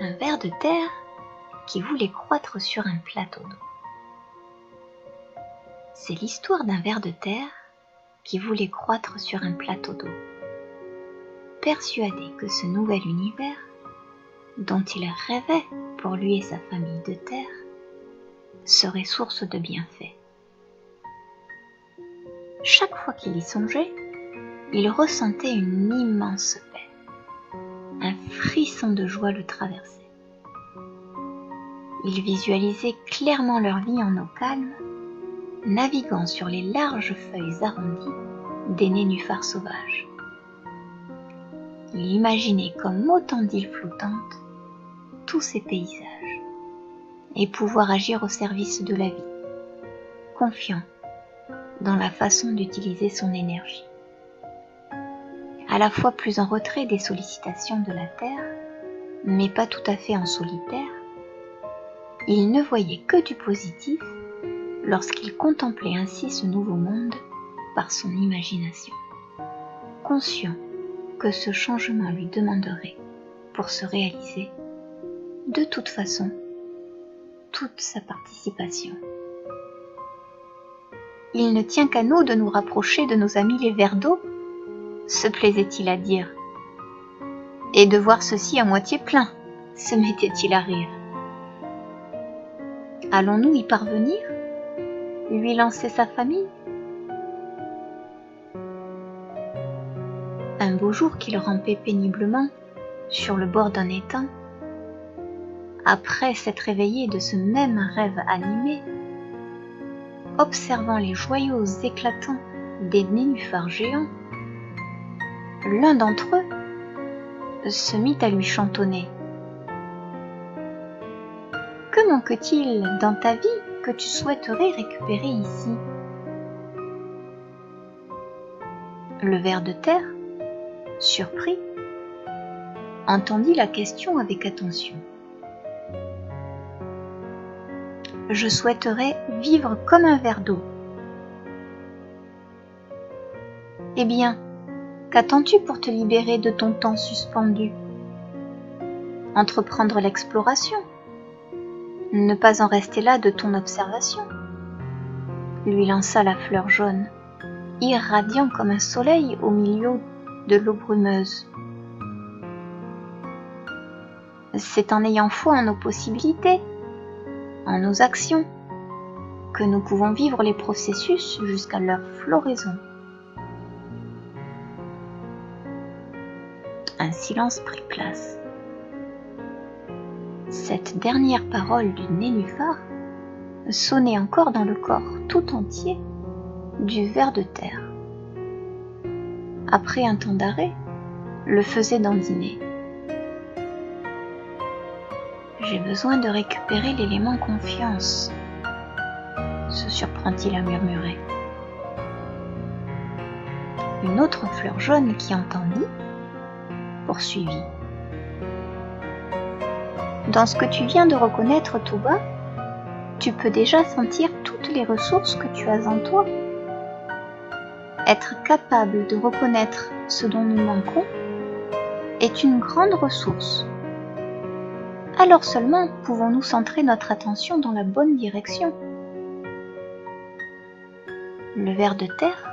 Un ver de terre qui voulait croître sur un plateau d'eau. C'est l'histoire d'un ver de terre qui voulait croître sur un plateau d'eau, persuadé que ce nouvel univers, dont il rêvait pour lui et sa famille de terre, serait source de bienfaits. Chaque fois qu'il y songeait, il ressentait une immense paix. Un frisson de joie le traversait. Il visualisait clairement leur vie en eau calme, naviguant sur les larges feuilles arrondies des nénuphars sauvages. Il imaginait comme autant d'îles flottantes tous ces paysages et pouvoir agir au service de la vie, confiant dans la façon d'utiliser son énergie. À la fois plus en retrait des sollicitations de la terre, mais pas tout à fait en solitaire, il ne voyait que du positif lorsqu'il contemplait ainsi ce nouveau monde par son imagination, conscient que ce changement lui demanderait, pour se réaliser, de toute façon, toute sa participation. Il ne tient qu'à nous de nous rapprocher de nos amis les vers d'eau, se plaisait-il à dire, et de voir ceci à moitié plein, se mettait-il à rire. Allons-nous y parvenir ? Lui lancer sa famille ? Un beau jour qu'il rampait péniblement sur le bord d'un étang, après s'être réveillé de ce même rêve animé, observant les joyaux éclatants des nénuphars géants, l'un d'entre eux se mit à lui chantonner. Que manque-t-il dans ta vie que tu souhaiterais récupérer ici ? Le ver de terre, surpris, entendit la question avec attention. Je souhaiterais vivre comme un ver d'eau. Eh bien, qu'attends-tu pour te libérer de ton temps suspendu ? Entreprendre l'exploration ? Ne pas en rester là de ton observation ? Lui lança la fleur jaune, irradiant comme un soleil au milieu de l'eau brumeuse. C'est en ayant foi en nos possibilités, en nos actions, que nous pouvons vivre les processus jusqu'à leur floraison. Un silence prit place. Cette dernière parole du nénuphar sonnait encore dans le corps tout entier du ver de terre. Après un temps d'arrêt, le faisait dandiner. J'ai besoin de récupérer l'élément confiance, se surprend-il à murmurer. Une autre fleur jaune qui entendit poursuivit. Dans ce que tu viens de reconnaître tout bas, tu peux déjà sentir toutes les ressources que tu as en toi. Être capable de reconnaître ce dont nous manquons est une grande ressource. Alors seulement pouvons-nous centrer notre attention dans la bonne direction. Le ver de terre,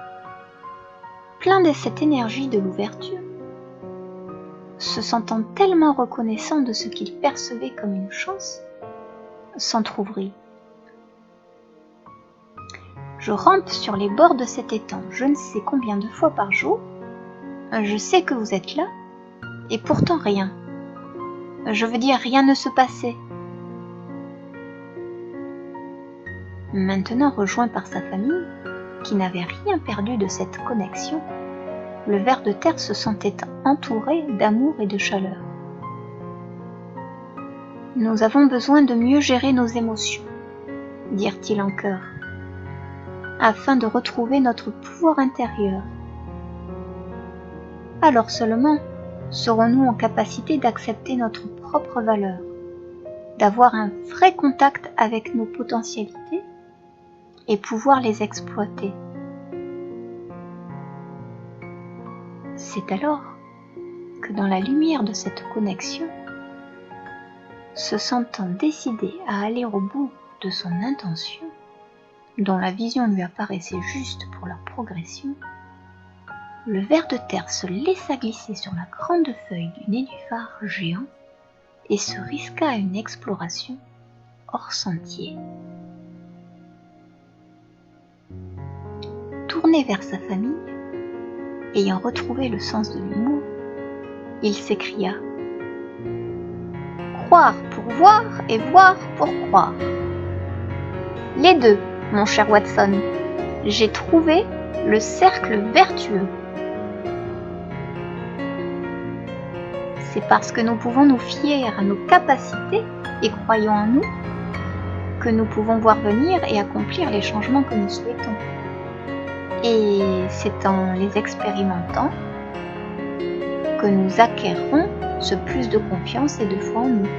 plein de cette énergie de l'ouverture, se sentant tellement reconnaissant de ce qu'il percevait comme une chance, s'entr'ouvrit. Je rampe sur les bords de cet étang je ne sais combien de fois par jour. Je sais que vous êtes là, et pourtant rien. Je veux dire, rien ne se passait. Maintenant rejoint par sa famille, qui n'avait rien perdu de cette connexion, le ver de terre se sentait entouré d'amour et de chaleur. Nous avons besoin de mieux gérer nos émotions, dirent-ils en chœur, afin de retrouver notre pouvoir intérieur. Alors seulement serons-nous en capacité d'accepter notre propre valeur, d'avoir un vrai contact avec nos potentialités et pouvoir les exploiter. C'est alors que dans la lumière de cette connexion, Se sentant décidé à aller au bout de son intention, dont la vision lui apparaissait juste pour leur progression, le ver de terre se laissa glisser sur la grande feuille du nénuphar géant et se risqua à une exploration hors sentier. Tourné vers sa famille, ayant retrouvé le sens de l'humour, il s'écria « Croire pour voir et voir pour croire. Les deux, mon cher Watson, j'ai trouvé le cercle vertueux. C'est parce que nous pouvons nous fier à nos capacités et croyons en nous que nous pouvons voir venir et accomplir les changements que nous souhaitons. Et c'est en les expérimentant que nous acquérerons ce plus de confiance et de foi en nous.